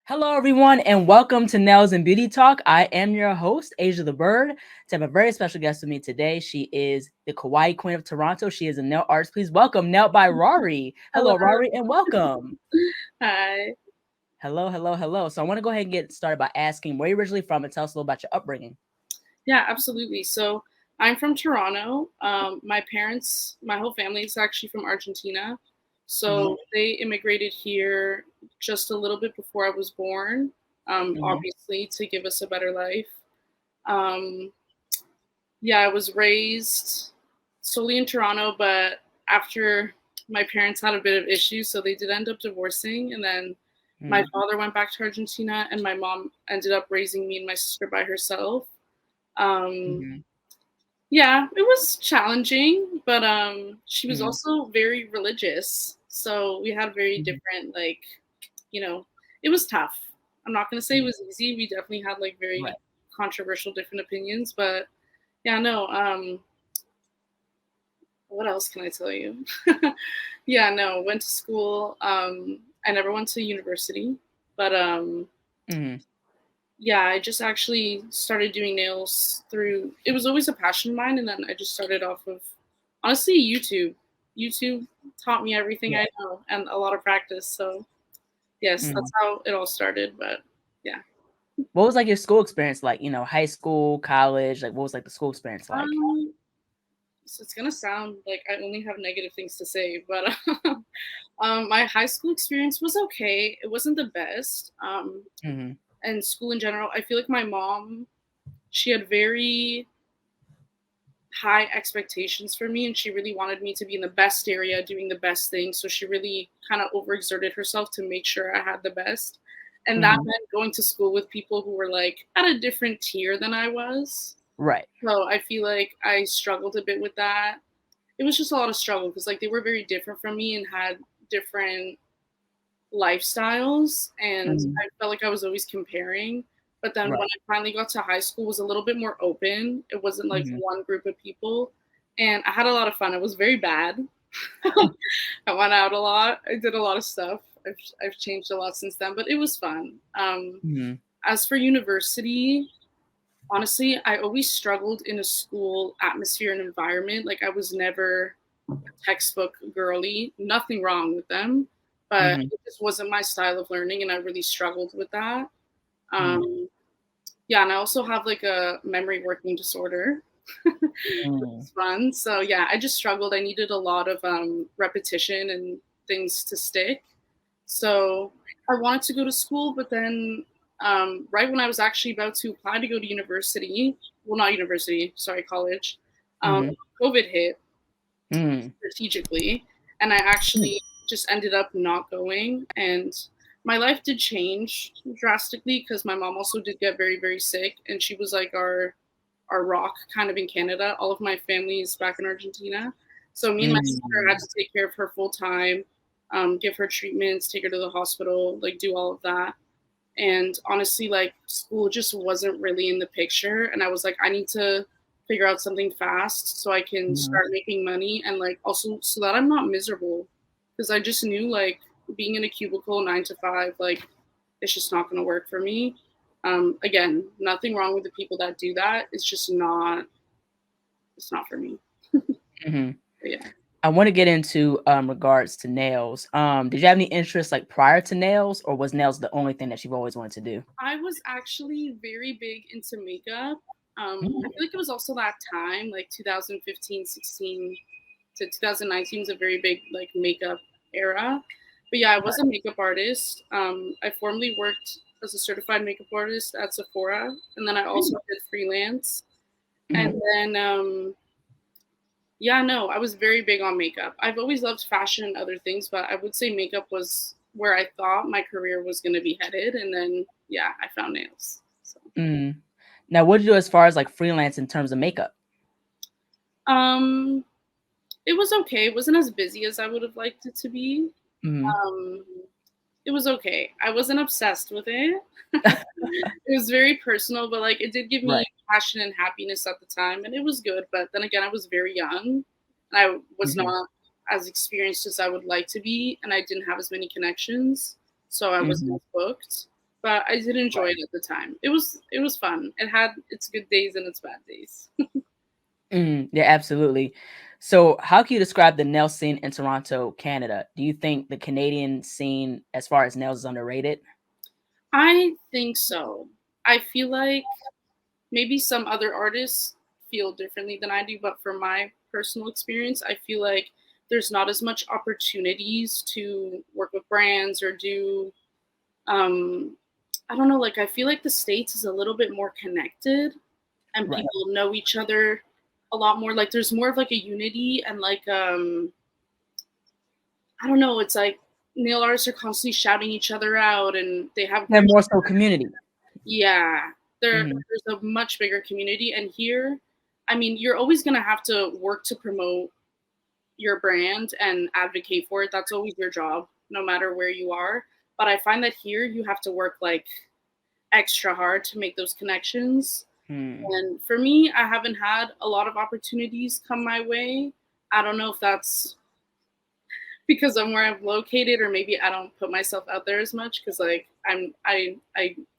Hello, everyone, and welcome to Nails and Beauty Talk. I am your host, Asia the Bird. To have a very special guest with me today, she is the Kawaii Queen of Toronto. She is a nail artist. Please welcome Nail by Rarri. Hello. Hello, Rarri, and welcome. Hi. Hello. So I want to go ahead and get started by asking where you're originally from and tell us a little about your upbringing. Yeah, absolutely. So I'm from Toronto. My whole family is actually from Argentina. Mm-hmm, So they immigrated here just a little bit before I was born, mm-hmm, obviously, to give us a better life. Um, yeah, I was raised solely in Toronto, but after my parents had a bit of issues, so they did end up divorcing. And then my father went back to Argentina, and my mom ended up raising me and my sister by herself. Um, mm-hmm, yeah, it was challenging, but she was mm-hmm, also very religious. So we had very mm-hmm. different, like, it was tough. I'm not gonna say it was easy. We definitely had like Right. very controversial different opinions, but yeah, no. What else can I tell you? Yeah, no. Went to school. I never went to university, but Mm-hmm. yeah, I just actually started doing nails through. It was always a passion of mine, and then I just started off of honestly YouTube. YouTube taught me everything Yeah. I know and a lot of practice. So yes, Mm-hmm. that's how it all started. But yeah, What was like your school experience like? High school, college. Like, what was like the school experience like? um, so it's gonna sound like I only have negative things to say, but my high school experience was okay. It wasn't the best. Mm-hmm. And school in general, I feel like my mom, she had very high expectations for me, and she really wanted me to be in the best area doing the best thing, so she really kind of overexerted herself to make sure I had the best, and that Mm-hmm. meant going to school with people who were like at a different tier than I was. Right. So I feel like I struggled a bit with that. It was just a lot of struggle because like they were very different from me and had different lifestyles, and Mm-hmm. I felt like I was always comparing. But then Right. when I finally got to high school, it was a little bit more open. It wasn't like Mm-hmm. one group of people, and I had a lot of fun. It was very bad. I went out a lot. I did a lot of stuff. I've changed a lot since then, but it was fun. Mm-hmm. As for university, honestly, I always struggled in a school atmosphere and environment. Like I was never textbook girly. Nothing wrong with them, but Mm-hmm. it just wasn't my style of learning, and I really struggled with that. Mm-hmm. Um, yeah, and I also have like a memory working disorder, which Mm-hmm. is fun. So yeah, I just struggled. I needed a lot of repetition and things to stick. So I wanted to go to school, but then right when I was actually about to apply to go to university, well, not university, sorry, college, um, Mm-hmm. COVID hit Mm, strategically, and I mm, actually just ended up not going. And my life did change drastically because my mom also did get very very sick, and she was like our rock kind of in Canada. All of my family is back in Argentina, so me and my sister had mm, to take care of her full time, give her treatments, take her to the hospital, like do all of that. And honestly, like school just wasn't really in the picture, and I was like, I need to figure out something fast so I can mhm, start making money, and like also so that I'm not miserable, because I just knew like being in a cubicle 9 to 5, like it's just not going to work for me. Again, nothing wrong with the people that do that. It's just not. It's not for me. mhm. But yeah. I wanna get into, regards to nails. Did you have any interest, like, prior to nails, or was nails the only thing that you've always wanted to do? I was actually very big into makeup. I Mm, feel like it was also that time, like 2015, 16 to 2019 was a very big like makeup era. But yeah, I was right, a makeup artist. I formerly worked as a certified makeup artist at Sephora, and then I mm, also did freelance. And mhm, then yeah, no, I was very big on makeup. I've always loved fashion and other things, but I would say makeup was where I thought my career was going to be headed. And then yeah, I found nails. So. mhm. Now what do you do as far as, like, freelance in terms of makeup? Um, it was okay. It wasn't as busy as I would have liked it to be. Mhm. Um, it was okay. I wasn't obsessed with it. It was very personal, but like it did give me Right, passion and happiness at the time, and it was good. But then again, I was very young, and I was mhm, not as experienced as I would like to be, and I didn't have as many connections, so I wasn't mhm, as booked. but I did enjoy Right. it at the time. It was fun. It had its good days and its bad days. Yeah, absolutely. So, how can you describe the nail scene in Toronto, Canada? Do you think the Canadian scene, as far as nails, is underrated? I think so. I feel like maybe some other artists feel differently than I do, but from my personal experience, I feel like there's not as much opportunities to work with brands or do um I don't know, like I feel like the States is a little bit more connected and Right. people know each other a lot more. Like there's more of like a unity and like I don't know, it's like nail artists are constantly shouting each other out and they have They're groups. more so community. Yeah, Hmm. there's a much bigger community, and here, I mean, you're always gonna have to work to promote your brand and advocate for it. That's always your job, no matter where you are. But I find that here you have to work like extra hard to make those connections. Hmm. And for me, I haven't had a lot of opportunities come my way. I don't know if that's because I'm where I'm located, or maybe I don't put myself out there as much. Because like I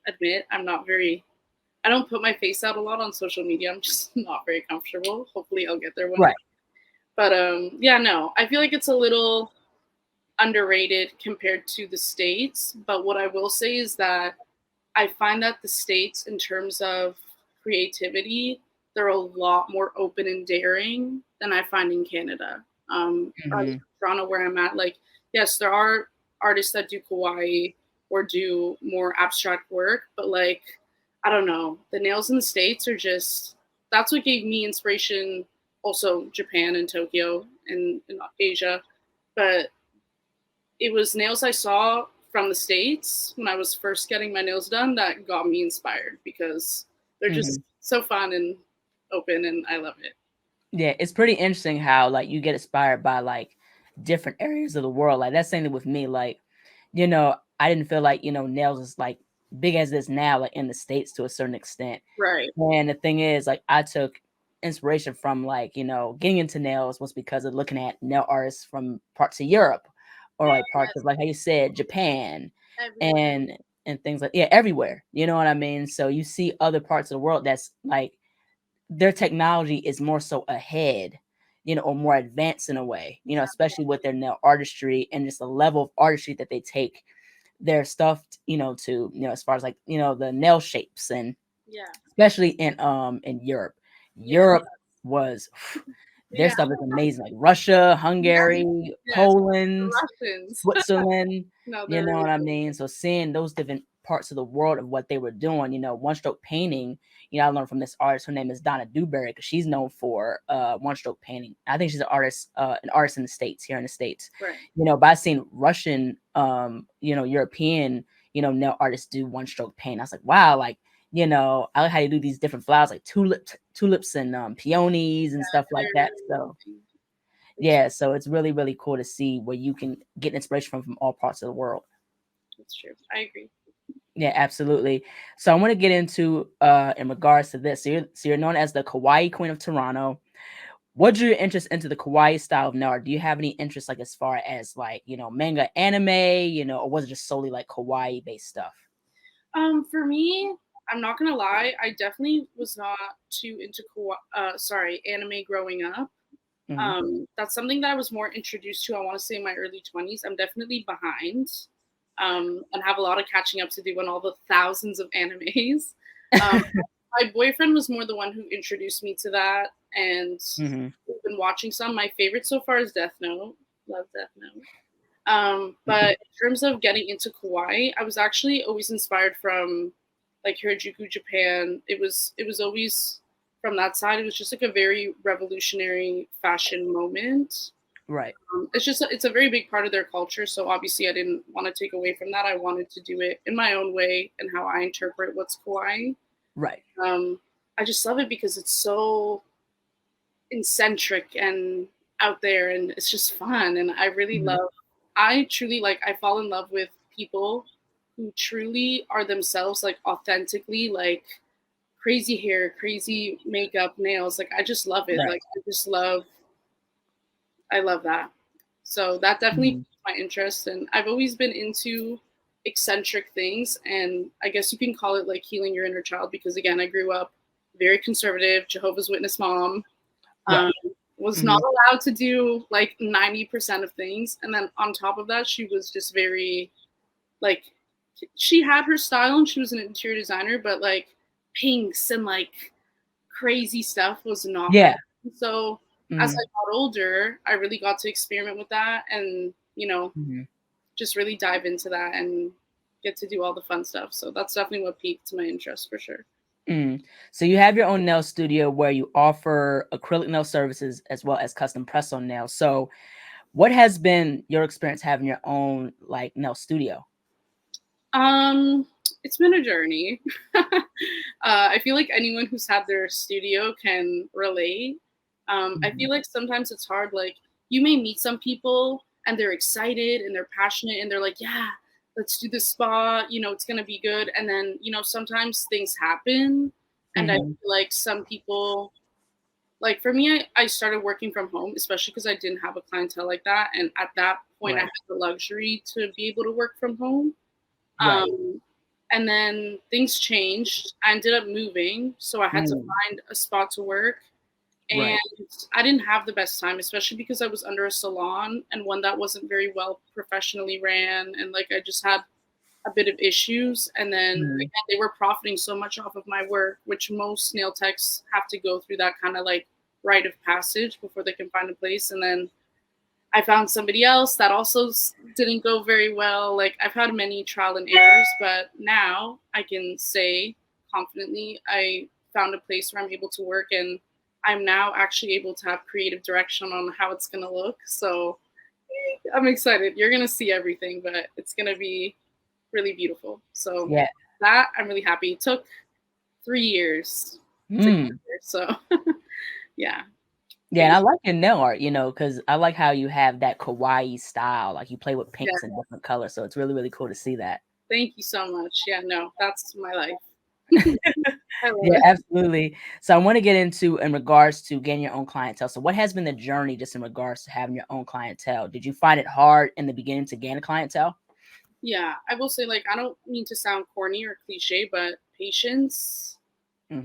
admit I'm not very I don't put my face out a lot on social media. I'm just not very comfortable. Hopefully, I'll get there one day. Right. But yeah, no, I feel like it's a little underrated compared to the States. But what I will say is that I find that the States, in terms of creativity, they're a lot more open and daring than I find in Canada. Or at least Hmm. Toronto, where I'm at, like, yes, there are artists that do kawaii or do more abstract work, but like, I don't know, the nails in the States are just that's what gave me inspiration. Also, Japan and Tokyo and Asia, but it was nails I saw from the States when I was first getting my nails done that got me inspired because they're Hmm. just so fun and open and I love it. Yeah, it's pretty interesting how like you get inspired by like different areas of the world. Like that's something with me. Like, I didn't feel like nails is like big as it is now, like in the States to a certain extent. Right. And the thing is, like, I took inspiration from like getting into nails was because of looking at nail artists from parts of Europe, or like parts of, Yes, like how you said, Japan, everywhere. and things like, yeah, everywhere. You know what I mean? So you see other parts of the world that's like their technology is more so ahead, or more advanced in a way, especially with their nail artistry and just the level of artistry that they take their stuff, to, as far as like, the nail shapes, and Yeah. especially in Europe. Yeah. Europe was their Yeah. stuff is amazing. Like Russia, Yes. Hungary, Yes. Poland, The Russians. Switzerland, No, you they're know really what I cool. mean? So seeing those different parts of the world of what they were doing, one stroke painting, I learned from this artist. Her name is Donna Dewberry because she's known for one stroke painting. I think she's an artist in the States, here in the States. Right. But I seen Russian, European, nail artists do one stroke paint. I was like, wow, like, I like how you do these different flowers like tulips and peonies and stuff like They're that. really So amazing. It's, yeah, so it's really, really cool to see where you can get inspiration from all parts of the world. it's true. I agree. Yeah, absolutely. So I want to get into in regards to this. So you're known as the Kawaii Queen of Toronto. What drew your interest into the kawaii style of nail art? Do you have any interest, like, as far as like manga, anime, or was it just solely like kawaii based stuff? For me, I'm not gonna lie, I definitely was not too into anime growing up. Hmm. That's something that I was more introduced to, I want to say, in my early 20s. I'm definitely behind and have a lot of catching up to do on all the thousands of animes. Um, my boyfriend was more the one who introduced me to that, and Hmm. we've been watching some. My favorite so far is Death Note. Love Death Note. But in terms of getting into kawaii, I was actually always inspired from like Harajuku, Japan. It was always from that side. It was just like a very revolutionary fashion moment. Right, It's a very big part of their culture. So obviously, I didn't want to take away from that. I wanted to do it in my own way and how I interpret what's kawaii. right. Um, I just love it because it's so eccentric and out there, and it's just fun. And Mhm. I truly like, I fall in love with people who truly are themselves, like authentically, like crazy hair, crazy makeup, nails. Like I just love it. Right. Like I love that. So that definitely Mhm. piqued my interest, and I've always been into eccentric things. And I guess you can call it like healing your inner child, because again, I grew up very conservative, Jehovah's Witness mom, Right. um, was Hmm. not allowed to do like 90% of things. And then on top of that, she was just very like, she had her style and she was an interior designer, but like pinks and like crazy stuff was not her. Yeah. So as I Hmm. got older, I really got to experiment with that and, Hmm. just really dive into that and get to do all the fun stuff. So that's definitely what piqued my interest for sure. Mm. So you have your own nail studio where you offer acrylic nail services as well as custom press on nails. So what has been your experience having your own like nail studio? Um, it's been a journey. I feel like anyone who's had their studio can relate. I Mhm. feel like sometimes it's hard. Like you may meet some people and they're excited and they're passionate and they're like, "Yeah, let's do this spa. It's gonna be good." And then sometimes things happen, and I feel Mhm. like some people. Like for me, I started working from home, especially because I didn't have a clientele like that. And at that point, I had Right. the luxury to be able to work from home. Right. Um, and then things changed. I ended up moving, so I had to Mm. find a spot to work. And Right. I didn't have the best time, especially because I was under a salon and one that wasn't very well professionally ran. And like I just had a bit of issues. And then Mhm. again, they were profiting so much off of my work, which most nail techs have to go through that kind of like rite of passage before they can find a place. And then I found somebody else that also didn't go very well. Like I've had many trial and errors, but now I can say confidently I found a place where I'm able to work, and I'm now actually able to have creative direction on how it's going to look. So I'm excited. You're going to see everything, but it's going to be really beautiful. So Yeah. that I'm really happy. It took 3 years to get Mm. there. So yeah. Yeah, But and I like your nail art, because I like how you have that kawaii style. Like you play with yeah, pinks and different colors. So it's really, really cool to see that. thank you so much. Yeah, no, that's my life. I love Yeah, it. absolutely. So I want to get into in regards to getting your own clientele. So what has been the journey just in regards to having your own clientele? Did you find it hard in the beginning to gain a clientele? Yeah, I will say, like, I don't mean to sound corny or cliche, but patience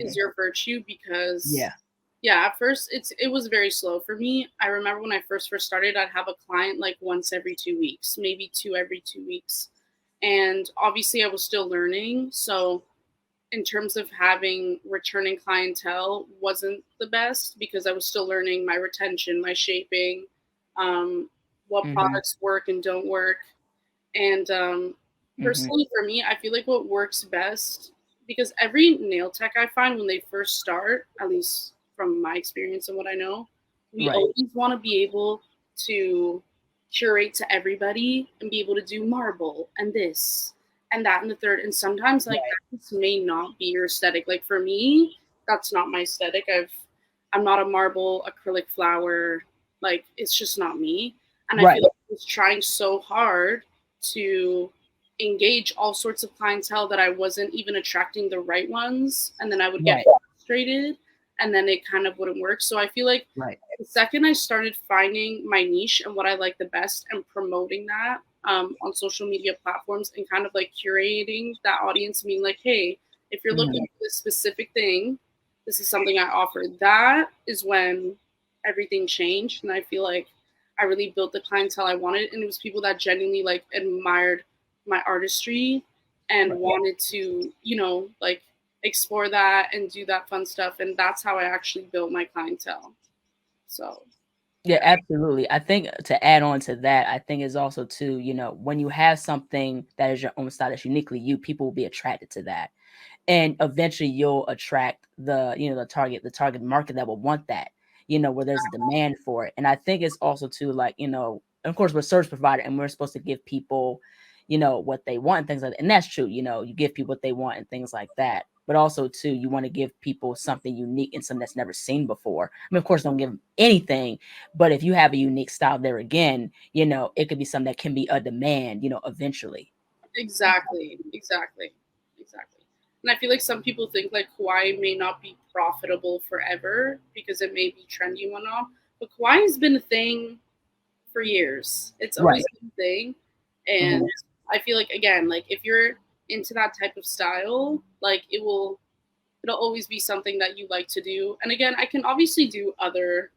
is Hmm. your virtue because, Yeah. yeah, at first it was very slow for me. I remember when I first started, I'd have a client like once every 2 weeks, maybe two every 2 weeks, and obviously I was still learning. So in terms of having returning clientele wasn't the best because I was still learning my retention, my shaping, what Hmm. products work and don't work. And Hmm. personally, for me, I feel like what works best, because every nail tech I find when they first start, at least from my experience and what I know, we Right. always want to be able to curate to everybody and be able to do marble and this and that and the third. And sometimes, like, Right. that just may not be your aesthetic. Like, for me, that's not my aesthetic. I'm not a marble acrylic flower. Like, it's just not me. And I Right. feel like I was trying so hard to engage all sorts of clientele that I wasn't even attracting the right ones. And then I would get Right. frustrated and then it kind of wouldn't work. So I feel like Right. the second I started finding my niche and what I like the best and promoting that on social media platforms and kind of like curating that audience and being like, hey, if you're looking Mhm. for this specific thing, this is something I offer. That is when everything changed. And I feel like I really built the clientele I wanted. And it was people that genuinely like admired my artistry and Right. wanted to, like explore that and do that fun stuff. And that's how I actually built my clientele. So, Yeah, yeah, absolutely. I think to add on to that, I think is also too, when you have something that is your own style that's uniquely you, people will be attracted to that. And eventually you'll attract the target market that will want that, where there's a demand for it. And I think it's also too like, of course we're a service provider and we're supposed to give people, what they want and things like that. And that's true, you give people what they want and things like that. But also too, you want to give people something unique and something that's never seen before. I mean, of course, don't give them anything, but if you have a unique style there again, it could be something that can be a demand, eventually. exactly, exactly, exactly. And I feel like some people think like Kawaii may not be profitable forever because it may be trendy and whatnot. But Kawaii has been a thing for years. It's always Right. been a thing. And Mhm. I feel like, again, like if you're into that type of style, like it'll always be something that you like to do. And again, I can obviously do other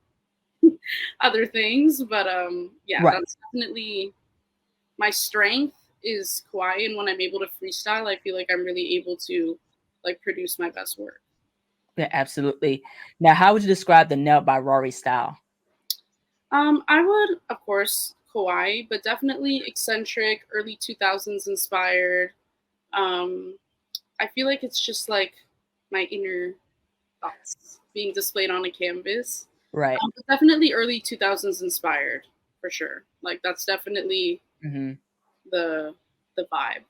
things, but yeah, Right. that's definitely my strength is kawaii, and when I'm able to freestyle, I feel like I'm really able to like produce my best work. Yeah, absolutely. Now, how would you describe the nail by Rarri style? I would, of course, kawaii, but definitely eccentric, early 2000s inspired. Um, I feel like it's just like my inner thoughts being displayed on a canvas. Right. But definitely early 2000s inspired for sure. Like that's definitely Hmm. the vibe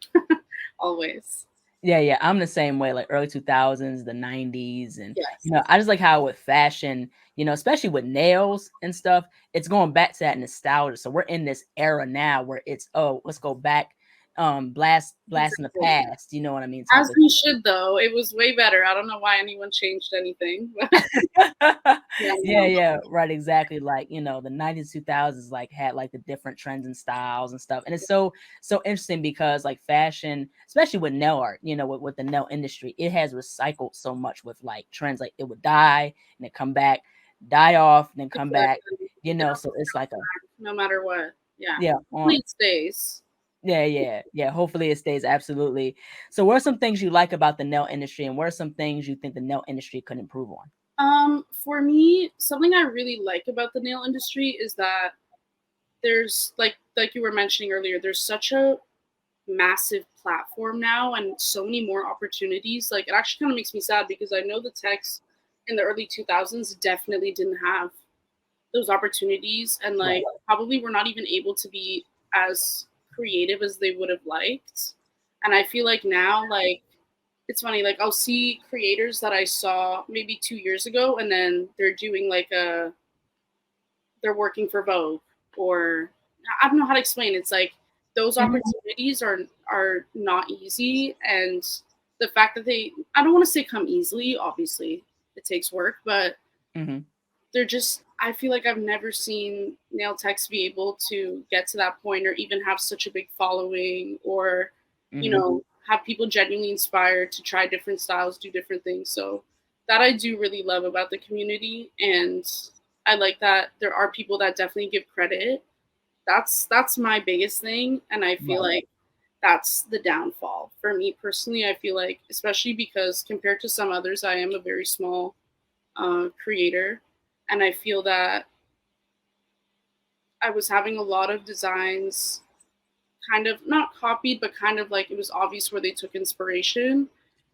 always. Yeah, yeah, I'm the same way, like early 2000s, the 90s, and Yes. I just like how with fashion, especially with nails and stuff, it's going back to that nostalgia. So we're in this era now where it's, oh, let's go back, blast in the Exactly. past, you know what I mean, type As we should though. It was way better. I don't know why anyone changed anything. Yeah, Yeah, no. yeah, right, exactly. Like, the 90s, 2000s like had like the different trends and styles and stuff. And it's so interesting because like fashion, especially with nail art, with the nail industry, it has recycled so much with like trends. Like it would die and then come back, die off, and then come back, Exactly. so it's like a No matter what. Yeah. yeah, Hopefully it stays. yeah, yeah, yeah. Hopefully it stays absolutely. So what are some things you like about the nail industry and what are some things you think the nail industry could improve on? For me, something I really like about the nail industry is that there's like you were mentioning earlier, there's such a massive platform now and so many more opportunities. Like it actually kind of makes me sad because I know the techs in the early 2000s definitely didn't have those opportunities and like Right. probably were not even able to be as creative as they would have liked. And I feel like now like it's funny, like I'll see creators that I saw maybe 2 years ago and then they're doing like they're working for Vogue or I don't know how to explain. It's like those Mhm, opportunities are not easy, and the fact that they I don't want to say come easily. Obviously, it takes work, but mhm, they're just. I feel like I've never seen nail techs be able to get to that point or even have such a big following or mhm. have people genuinely inspired to try different styles, do different things. So that I do really love about the community, and I like that there are people that definitely give credit. That's my biggest thing, and I feel Right. like that's the downfall for me personally. I feel like, especially because compared to some others, I am a very small creator, and I feel that I was having a lot of designs kind of not copied, but kind of like it was obvious where they took inspiration,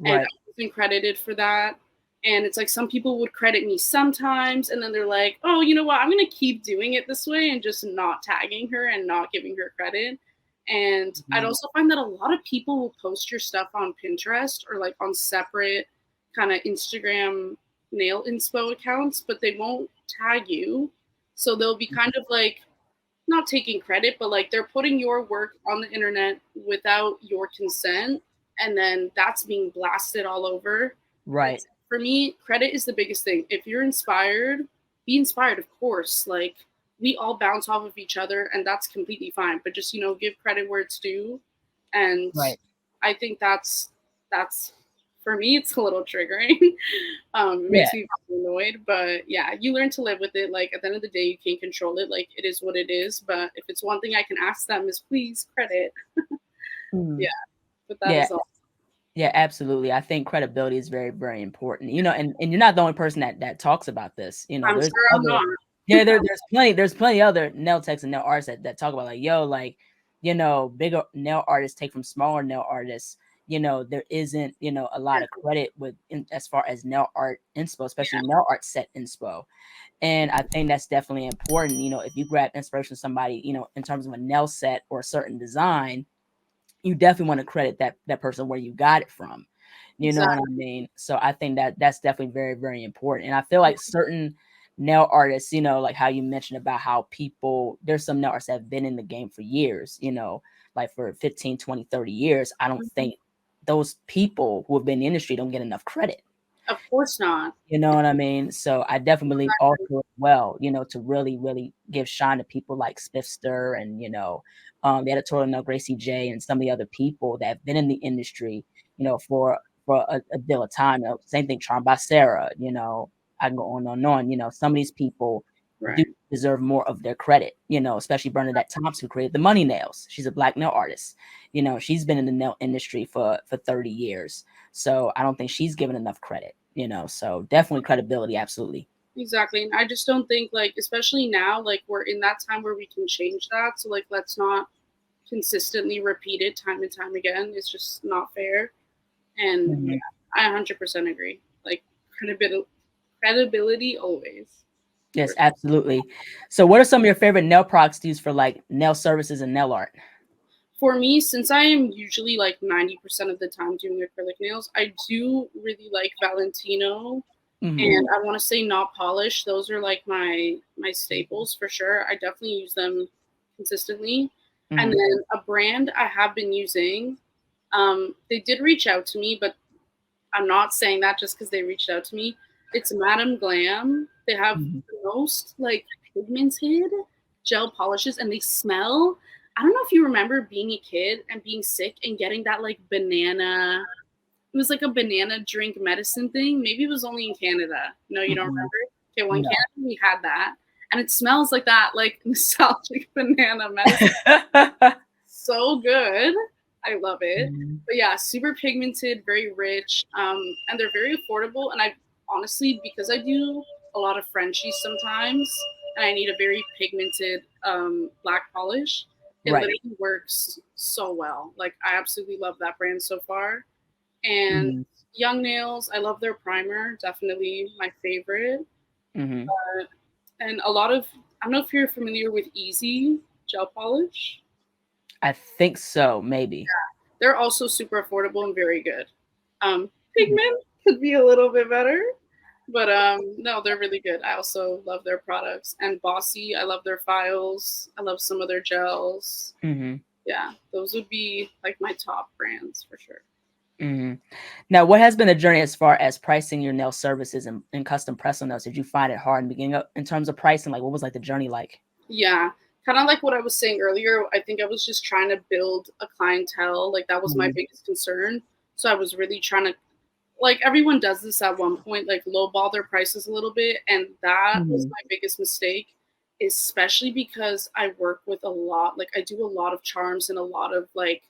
and Right. I wasn't credited for that. And it's like some people would credit me sometimes, and then they're like, "Oh, you know what? I'm gonna keep doing it this way and just not tagging her and not giving her credit." And I'd Mhm. also find that a lot of people will post your stuff on Pinterest or like on separate kind of Instagram nail inspo accounts, but they won't tag you. So they'll be kind of like not taking credit, but like they're putting your work on the internet without your consent, and then that's being blasted all over. And Right. for me, credit is the biggest thing. If you're inspired, be inspired, of course. Like we all bounce off of each other, and that's completely fine. But just give credit where it's due, and Right. I think that's for me, it's a little triggering. It Yeah. makes me really annoyed, but yeah, you learn to live with it. Like at the end of the day, you can't control it. Like it is what it is. But if it's one thing I can ask them is please credit. Yeah, Mhm. but that Yeah. is all. Yeah, absolutely. I think credibility is very, very important. And you're not the only person that talks about this. I'm There's sure I'm other not. yeah, there's plenty other nail techs and nail artists that talk about like, yo, like, bigger nail artists take from smaller nail artists. There isn't, a lot Yeah, of credit as far as nail art inspo, especially nail art set inspo. And I think that's definitely important. If you grab inspiration from somebody, in terms of a nail set or a certain design, you definitely want to credit that person where you got it from. You know what exactly. I mean? So I think that's definitely very, very important. And I feel like certain nail artists, like how you mentioned about how there's some nail artists that have been in the game for years, like for 15, 20, 30 years. I don't Mhm. think those people who have been in the industry don't get enough credit. Of course not. You know what I mean? So I definitely Exactly. also as well, to really, really give shine to people like Spifster and, the editorial note Gracie J and some of the other people that have been in the industry, for a deal of time. Same thing, Charm by Sarah, I can go on and on. Some of these people do Right. deserve more of their credit, especially Bernadette Thompson, who created the Money Nails. She's a black nail artist. She's been in the nail industry for 30 years. So I don't think she's given enough credit, so definitely credibility, absolutely. Exactly. And I just don't think like, especially now, like we're in that time where we can change that. So like let's not consistently repeat it time and time again. It's just not fair. And yeah, Mhm. I 100% agree. Like credibility always. Yes, For absolutely. So what are some of your favorite nail products to use for like nail services and nail art? For me, since I am usually like 90% of the time doing acrylic nails, I do really like Valentino Mhm. and I want to say not polished. Those are like my staples for sure. I definitely use them consistently. And Mhm. then a brand I have been using, they did reach out to me, but I'm not saying that just because they reached out to me. It's Madame Glam. They have Mhm. the most like pigmented gel polishes, and they smell. I don't know if you remember being a kid and being sick and getting that like banana. It was like a banana drink medicine thing. Maybe it was only in Canada. No, you don't Mhm. remember? Okay, well in No. Canada we had that, and it smells like that, like nostalgic banana medicine. So good. I love it. Mhm. But yeah, super pigmented, very rich, and they're very affordable. And I honestly, because I do a lot of Frenchies sometimes, and I need a very pigmented black polish, it Right. literally works so well. Like I absolutely love that brand so far. And Mhm. Young Nails, I love their primer, definitely my favorite. Mhm. And a lot of I don't know if you're familiar with Easy gel polish. I think so, maybe. They're also super affordable and very good. Mhm. Pigment could be a little bit better, but no, they're really good. I also love their products. And Bossy, I love their files. I love some of their gels. Mhm. Yeah, those would be like my top brands for sure. Mhm. Now, what has been the journey as far as pricing your nail services and custom press on nails? Did you find it hard in the beginning in terms of pricing? Like, what was like the journey like? Yeah, kind of like what I was saying earlier. I think I was just trying to build a clientele. Like that was my Mhm. biggest concern. So I was really trying to like everyone does this at one point, like lowball their prices a little bit, and that was Mhm. my biggest mistake, especially because I work with a lot, like I do a lot of charms and a lot of like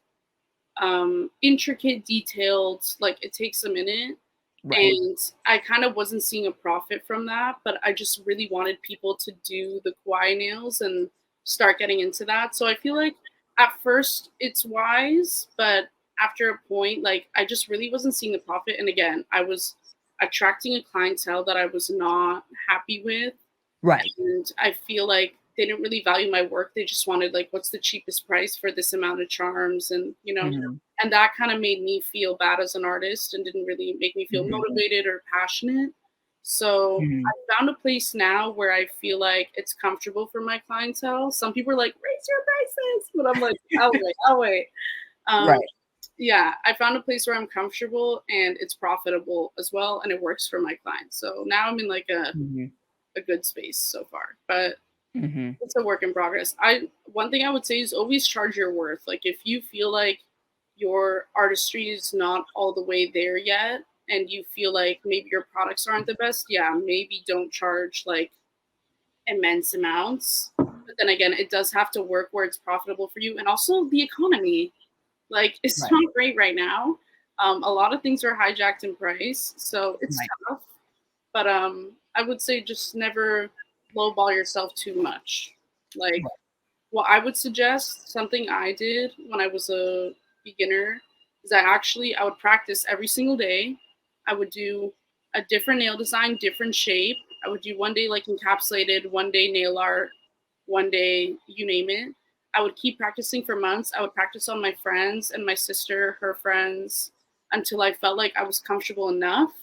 intricate, detailed, like it takes a minute. Right. And I kind of wasn't seeing a profit from that, but I just really wanted people to do the kawaii nails and start getting into that. So I feel like at first it's wise, but after a point, like I just really wasn't seeing the profit. And again, I was attracting a clientele that I was not happy with, Right. and I feel like they didn't really value my work. They just wanted like, what's the cheapest price for this amount of charms, and Mhm. and that kind of made me feel bad as an artist and didn't really make me feel Mhm. motivated or passionate. So Mhm. I found a place now where I feel like it's comfortable for my clientele. Some people are like, raise your prices, but I'm like, I'll wait, I'll wait. Um, Right. yeah, I found a place where I'm comfortable and it's profitable as well, and it works for my clients. So now I'm in like Mhm. a good space so far, but Mhm. it's a work in progress. I One thing I would say is always charge your worth. Like if you feel like your artistry is not all the way there yet and you feel like maybe your products aren't the best, yeah, maybe don't charge like immense amounts. But then again, it does have to work where it's profitable for you, and also the economy. Like it's Right. not great right now. A lot of things are hijacked in price, so it's Right. tough. But I would say just never lowball yourself too much. Like Right. what I would suggest, something I did when I was a beginner, is I would practice every single day. I would do a different nail design, different shape. I would do one day like encapsulated, one day nail art, one day you name it. I would keep practicing for months. I would practice on my friends and my sister, her friends, until I felt like I was comfortable enough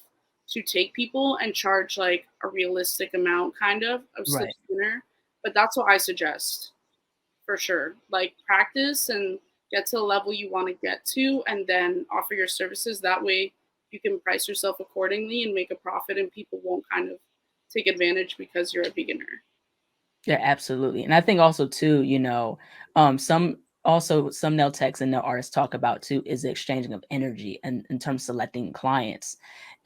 to take people and charge like a realistic amount, kind of. I was still Right. a beginner, but that's what I suggest for sure. Like practice and get to the level you want to get to, and then offer your services. That way, you can price yourself accordingly and make a profit, and people won't kind of take advantage because you're a beginner. Yeah, absolutely. And I think also too, some nail techs and nail artists talk about too is the exchanging of energy and in terms of selecting clients.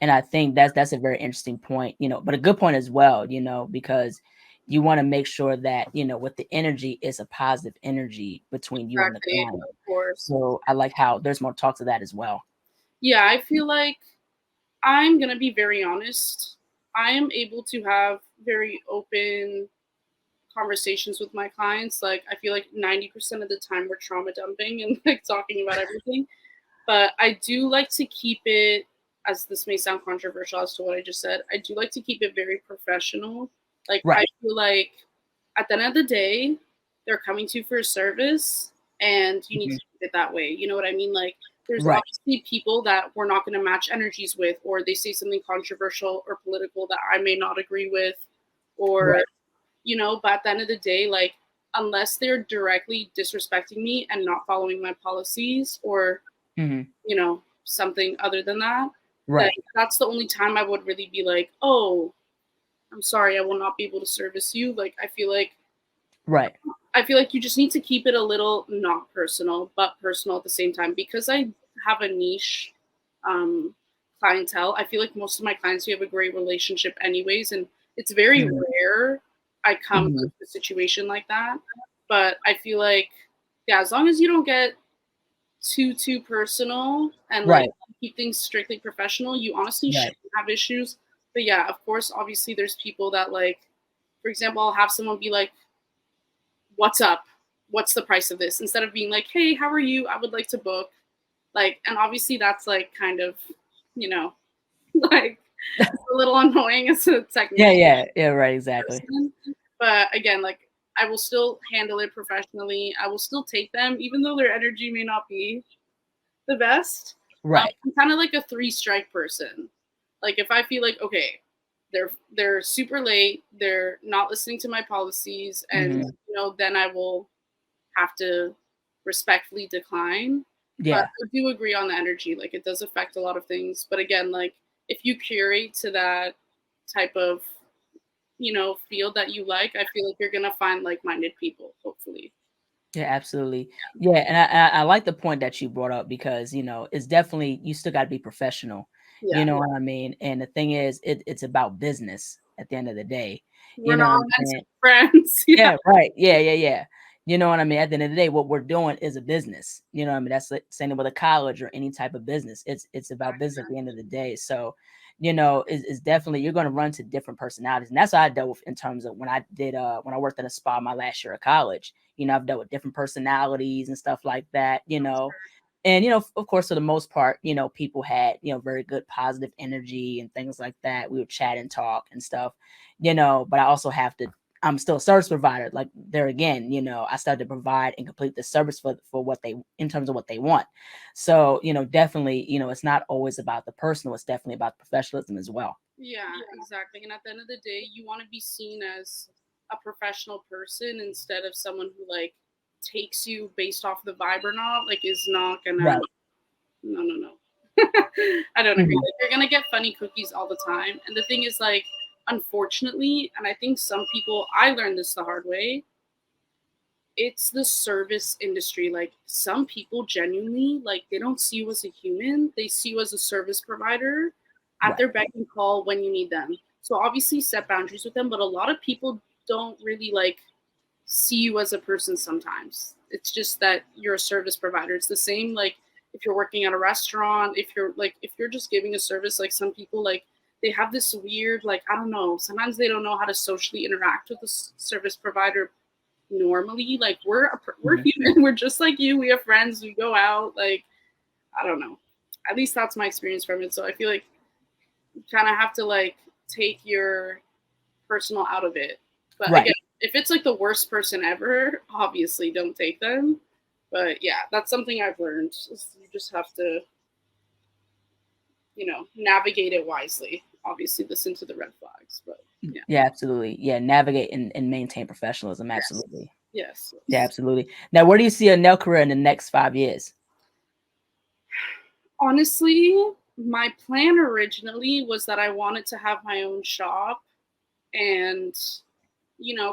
And I think that's a very interesting point, but a good point as well, because you want to make sure that, with the energy is a positive energy between you and the Exactly, client. of course. So I like how there's more talk to that as well. Yeah, I feel like I'm gonna be very honest. I am able to have very open conversations with my clients. Like I feel like 90% of the time we're trauma dumping and like talking about everything. But I do like to keep it, as this may sound controversial as to what I just said, I do like to keep it very professional. Like I Right. feel like at the end of the day, they're coming to you for a service and you need Mhm. to keep it that way. You know what I mean? Like there's Right. obviously people that we're not going to match energies with, or they say something controversial or political that I may not agree with, or Right. but at the end of the day, like unless they're directly disrespecting me and not following my policies, or Hmm. something other than that, then Right. that's the only time I would really be like, oh, I'm sorry, I will not be able to service you. Like Right. I feel like you just need to keep it a little not personal, but personal at the same time. Because I have a niche um, clientele, I feel like most of my clients, we have a great relationship anyways. And it's very Hmm. rare I come to Hmm. a situation like that. But I feel like, yeah, as long as you don't get too personal and like Right. keep things strictly professional, you honestly Right. shouldn't have issues. But yeah, of course, obviously there's people that like, for example, I'll have someone be like, what's up? What's the price of this? Instead of being like, hey, how are you? I would like to book. Like, and obviously that's like kind of, you know, like a little annoying as a Yeah. technician Yeah. Yeah. Right. Exactly. person. But again, like I will still handle it professionally. I will still take them, even though their energy may not be the best. Right. I'm kind of like a three strike person. Like if I feel like okay, they're super late, they're not listening to my policies, and Hmm. then I will have to respectfully decline. But Yeah. I do agree on the energy. Like it does affect a lot of things. But again, like if you curate to that type of field that you like, I feel like you're gonna find like-minded people. Hopefully, Yeah, absolutely. Yeah, and I like the point that you brought up because it's definitely you still got to be professional. You yeah. know what I mean? And the thing is, it's about business at the end of the day. We're You know not what I'm meant to saying? be friends. Yeah, Yeah, right. Yeah, yeah, yeah. You know what I mean? At the end of the day, what we're doing is a business. You know what I mean? That's like saying with a college or any type of business. It's about business at the end of the day. So, it's definitely you're gonna run to different personalities. And that's what I dealt with in terms of when I worked in a spa my last year of college. I've dealt with different personalities and stuff like that. And of course, for the most part, people had very good positive energy and things like that. We would chat and talk and stuff, but I also have to I'm still a service provider. Like there again, I started to provide and complete the service for what they in terms of what they want. So, definitely, it's not always about the personal, it's definitely about professionalism as well. yeah, exactly. And at the end of the day, you want to be seen as a professional person instead of someone who like takes you based off the vibe or not. Like, is not gonna. Right. No, no, no. I don't agree. Mhm. Like, you're gonna get funny cookies all the time. And the thing is, like, unfortunately, and I think some people, I learned this the hard way. It's the service industry. Like, some people genuinely, like, they don't see you as a human. They see you as a service provider at Right. their beck and call when you need them. So obviously, set boundaries with them. But a lot of people don't really like see you as a person sometimes. It's just that you're a service provider. It's the same like if you're working at a restaurant, if you're just giving a service, like some people like they have this weird like I don't know, sometimes they don't know how to socially interact with the service provider normally. Like we're Mhm. human. We're just like you. We have friends, we go out, like I don't know. At least that's my experience from it. So I feel like you kind of have to like take your personal out of it. But Right. again, if it's like the worst person ever, obviously don't take them. But yeah, that's something I've learned. You just have to, navigate it wisely. Obviously, listen to the red flags. But yeah, Yeah, absolutely. Yeah, navigate and maintain professionalism. yes, Absolutely. yes, Yeah, yes. absolutely. Now, where do you see a nail career in the next 5 years? Honestly, My plan originally was that I wanted to have my own shop and,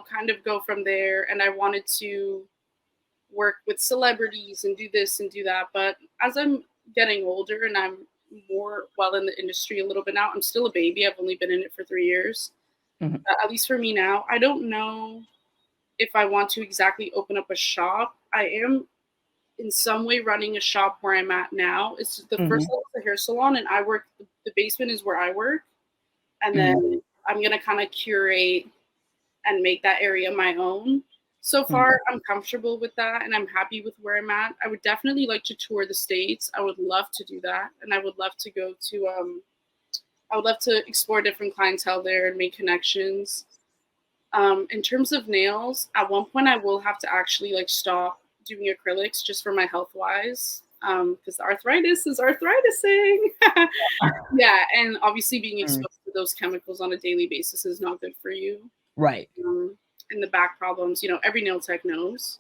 kind of go from there. And I wanted to work with celebrities and do this and do that. But as I'm getting older and I'm more well in the industry a little bit now, I'm still a baby. I've only been in it for 3 years. Mhm, At least for me now, I don't know if I want to exactly open up a shop. I am in some way running a shop where I'm at now. It's the first mhm, level is the hair salon, and I work. The basement is where I work, and mhm, then I'm gonna kind of curate and make that area my own. So mhm. far, I'm comfortable with that, and I'm happy with where I'm at. I would definitely like to tour the states. I would love to do that, and I would love to go to. I would love to explore different clientele there and make connections. In terms of nails, at one point I will have to actually like stop doing acrylics just for my health wise. Because arthritis is arthritising. Yeah, and obviously being Mm, exposed to those chemicals on a daily basis is not good for you. right. And the back problems, every nail tech knows.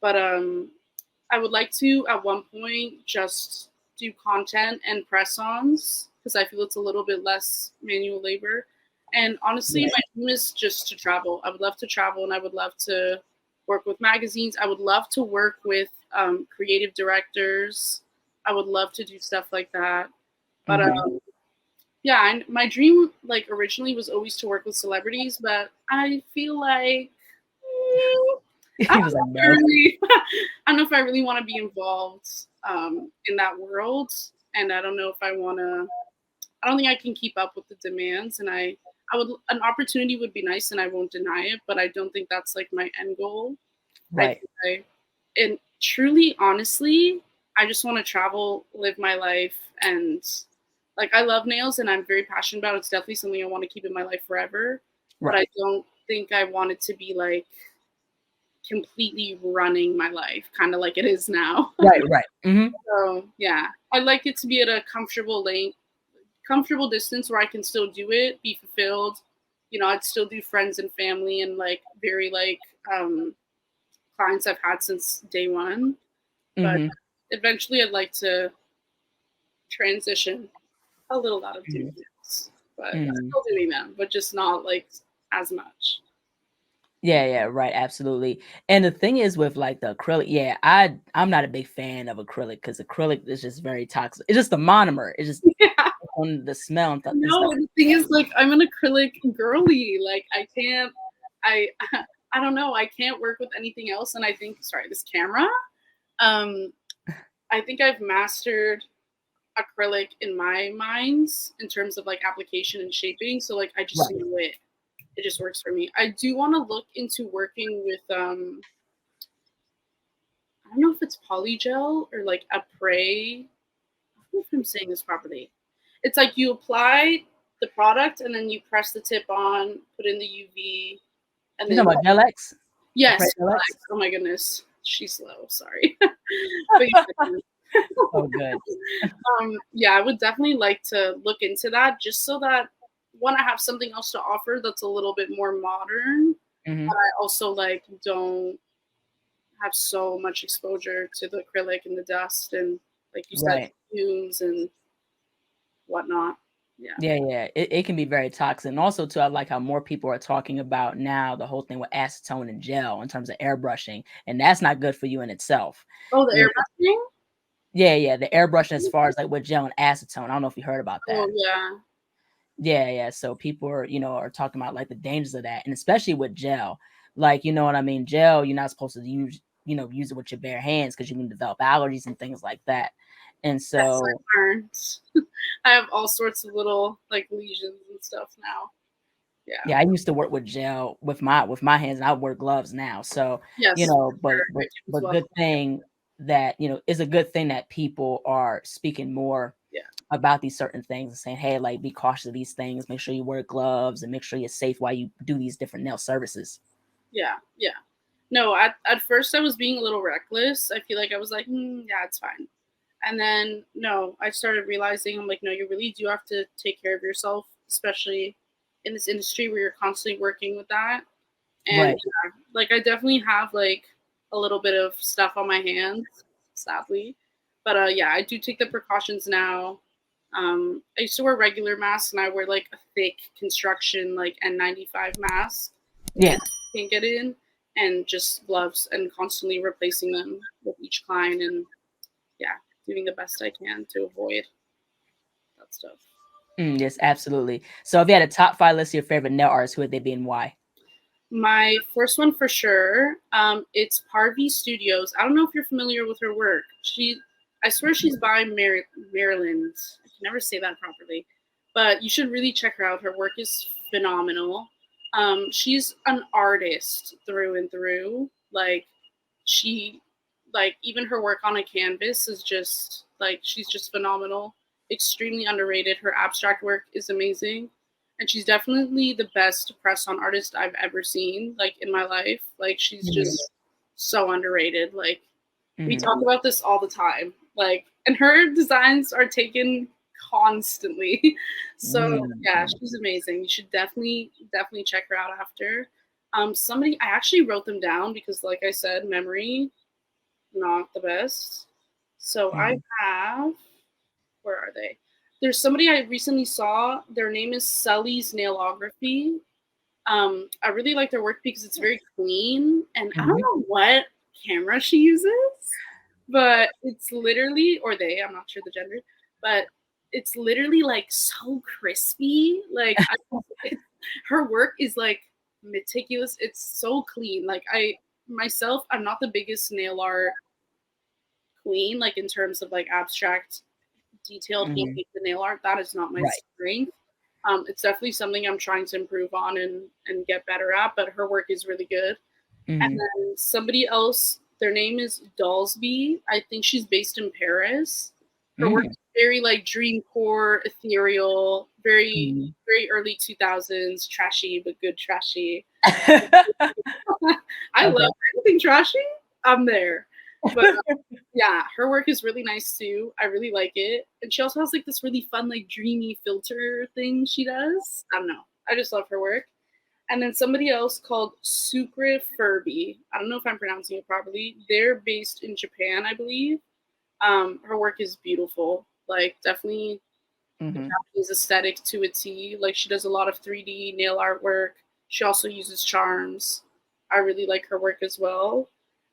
But I would like to at one point just do content and press ons because I feel it's a little bit less manual labor. And honestly, Right. my dream is just to travel. I would love to travel and I would love to work with magazines. I would love to work with creative directors. I would love to do stuff like that. But Mhm. yeah, and my dream, like originally, was always to work with celebrities. But I feel like I He don't was know like, if I "No." really, I don't know if I really want to be involved in that world, and I don't know if I want to. I don't think I can keep up with the demands, and I would an opportunity would be nice, and I won't deny it, but I don't think that's like my end goal. I Right. think and truly, honestly, I just want to travel, live my life, and like I love nails, and I'm very passionate about it. It's definitely something I want to keep in my life forever, but Right. I don't think I want it to be like completely running my life, kind of like it is now. Right, right. Mhm. So yeah, I'd like it to be at a comfortable length, comfortable distance where I can still do it, be fulfilled. I'd still do friends and family and like very like clients I've had since day one. But Mhm. eventually, I'd like to transition a little out of doing Mhm. this, but Mhm. still doing them, but just not like as much. Yeah, yeah, right, absolutely. And the thing is with like the acrylic, yeah, I'm not a big fan of acrylic because acrylic is just very toxic. It's just the monomer. It's just Yeah. on the smell and No, stuff. the thing is, like, I'm an acrylic girly. Like, I can't. I I don't know. I can't work with anything else. And I think, sorry, this camera. Um, I think I've mastered acrylic in my minds in terms of like application and shaping. So like, I just Right. know it. It just works for me. I do want to look into working with I don't know if it's polygel or like a prey. I don't know if I'm saying this properly. It's like you apply the product and then you press the tip on, put in the UV, and You then talking about Gel X? yes, Apres Gel X? relax. Oh my goodness, she's slow. Sorry, but yeah. Oh, good. Yeah, I would definitely like to look into that just so that one, I have something else to offer that's a little bit more modern, but Mhm. I also like don't have so much exposure to the acrylic and the dust and like you said, Right. fumes and whatnot. Yeah. Yeah, yeah. It can be very toxic. And also too, I like how more people are talking about now the whole thing with acetone and gel in terms of airbrushing, and that's not good for you in itself. Oh, the You know, airbrushing? yeah, yeah, the airbrushing as far as like with gel and acetone. I don't know if you heard about Oh that. yeah. Yeah, yeah. So people are, are talking about like the dangers of that, and especially with gel. Like, you know what I mean? Gel, you're not supposed to use it with your bare hands because you can develop allergies and things like that. And Yes, so, I learned. I have all sorts of little like lesions and stuff now. Yeah. yeah, I used to work with gel with my hands, and I wear gloves now. So, Yes, for but sure. I but do as but well. good thing that it's a good thing that people are speaking more Yeah. about these certain things and saying, hey, like be cautious of these things, make sure you wear gloves and make sure you're safe while you do these different nail services. Yeah. Yeah. No, at first I was being a little reckless. I feel like I was like, yeah, it's fine. And then no, I started realizing I'm like, no, you really do have to take care of yourself, especially in this industry where you're constantly working with that. And Right. yeah, like I definitely have like a little bit of stuff on my hands, sadly. But yeah, I do take the precautions now. I used to wear regular masks, and I wear like a thick construction like N95 mask in Yeah. case I can't get in, and just gloves, and constantly replacing them with each client, and yeah, doing the best I can to avoid that stuff. Yes, absolutely. So if you had a top 5 list of your favorite nail artists, who would they be and why? My first one for sure, it's Parvi Studios. I don't know if you're familiar with her work. I swear she's by Maryland. I can never say that properly, but you should really check her out. Her work is phenomenal. She's an artist through and through. She, even her work on a canvas is just like she's just phenomenal. Extremely underrated. Her abstract work is amazing, and she's definitely the best press on artist I've ever seen, like in my life. Like she's Mhm, just so underrated. Like we mhm, talk about this all the time. Like, and her designs are taken constantly. So yeah, mm, she's amazing. You should definitely check her out after. Somebody I actually wrote them down because, like I said, memory not the best. So I mhm, have, where are they? There's somebody I recently saw. Their name is Sully's Nailography. I really like their work because it's very clean, and I don't mhm. know what camera she uses, but it's literally, or they, I'm not sure the gender, but it's literally like so crispy. It, her work is like meticulous. It's so clean. Like myself, I'm not the biggest nail art queen, like in terms of like abstract detailed Mhm. painting the nail art. That is not my Right. strength. It's definitely something I'm trying to improve on and get better at. But her work is really good. And Mhm, then somebody else, their name is Dalsby. I think she's based in Paris. Her work mm, is very like dreamcore, ethereal, mhm. very early 2000s, trashy but good trashy. I Okay. love anything trashy. I'm there. But yeah, her work is really nice too. I really like it. And she also has like this really fun, like dreamy filter thing she does. I don't know. I just love her work. And then somebody else called Sucre Furby. I don't know if I'm pronouncing it properly. They're based in Japan, I believe. Her work is beautiful. Like definitely the Mhm, Japanese aesthetic to a T. Like she does a lot of 3D nail artwork. She also uses charms. I really like her work as well.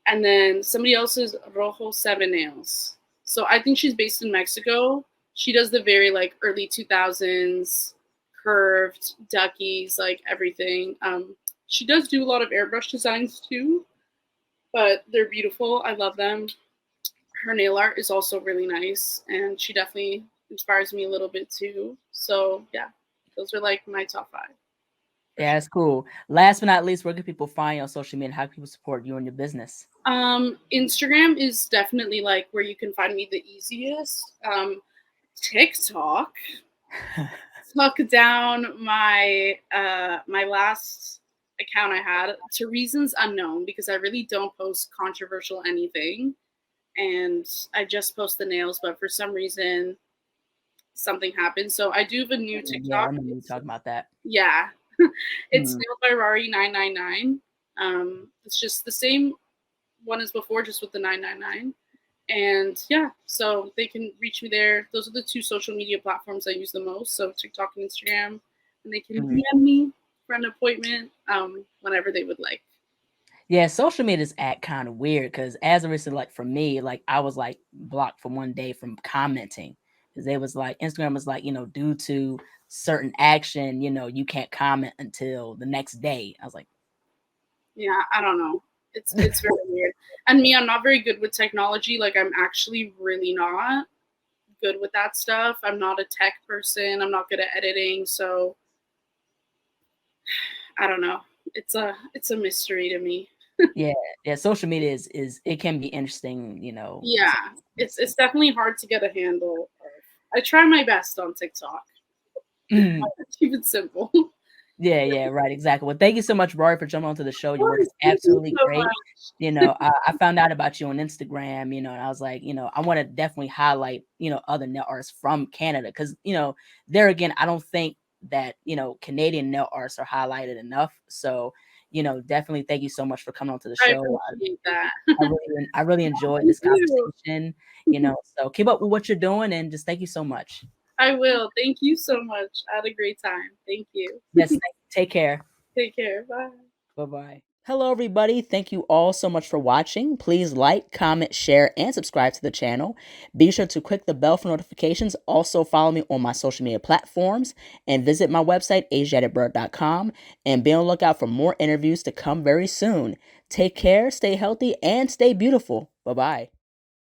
And then somebody else is Rojo Seven Nails. So I think she's based in Mexico. She does the very like early 2000s curved duckies, like everything. She does do a lot of airbrush designs too, but they're beautiful. I love them. Her nail art is also really nice, and she definitely inspires me a little bit too. So yeah, those are like my top five for yeah, sure. that's cool. Last but not least, where can people find you on social media and how can people support you and your business? Instagram is definitely like where you can find me the easiest. TikTok took down my last account I had to reasons unknown because I really don't post controversial anything, and I just post the nails, but for some reason something happened. So I do have a new Yeah, I TikTok. remember you talking about that. Yeah, it's Mhm, nailed by Rarri 999. It's just the same one as before, just with the 999. And yeah, so they can reach me there. Those are the two social media platforms I use the most. So TikTok and Instagram, and they can mhm. DM me for an appointment whenever they would like. Yeah, social media's act kind of weird because as a recent, like for me, like I was like blocked for one day from commenting because they was like Instagram was like, due to certain action, you can't comment until the next day. I was like, Yeah, I don't know. It's very weird. And me, I'm not very good with technology. Like I'm actually really not good with that stuff. I'm not a tech person. I'm not good at editing, so I don't know. It's a mystery to me. yeah, yeah, social media is it can be interesting, Yeah, it's definitely hard to get a handle of. I try my best on TikTok. Mhm. Keep it simple. Yeah, yeah, right, exactly. Well, thank you so much, Rory, for jumping onto the show. Your work is Thank you absolutely so great. much. I found out about you on Instagram, and I was like, I want to definitely highlight, other nail artists from Canada because, there again, I don't think that, Canadian nail artists are highlighted enough. So, definitely thank you so much for coming onto the I show. appreciate that. I really enjoyed Thank this you. conversation, so keep up with what you're doing and just thank you so much. I will. Thank you so much. I had a great time. Thank you. Yes, take care. Take care. Bye. Bye-bye. Hello, everybody. Thank you all so much for watching. Please like, comment, share, and subscribe to the channel. Be sure to click the bell for notifications. Also, follow me on my social media platforms and visit my website, ASIATHABIRD.com, and be on the lookout for more interviews to come very soon. Take care, stay healthy, and stay beautiful. Bye-bye.